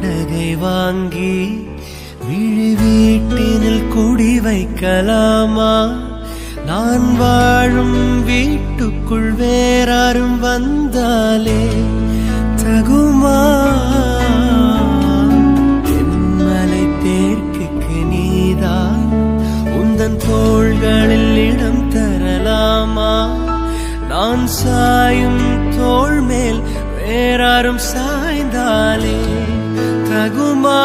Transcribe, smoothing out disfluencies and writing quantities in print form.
வாடகை வாங்கி விழி வீட்டினில் குடி வைக்கலாமா? நான் வாழும் வீட்டுக்குள் வேறாரும் வந்தாலே தகுமா? தென்மலை தேர்க்குக்கு நீதான் உந்தன் தோள்களில் இடம் தரலாமா? நான் சாயும் தோள் மேல் வேறாரும் சாய்ந்தாலே தகுமா?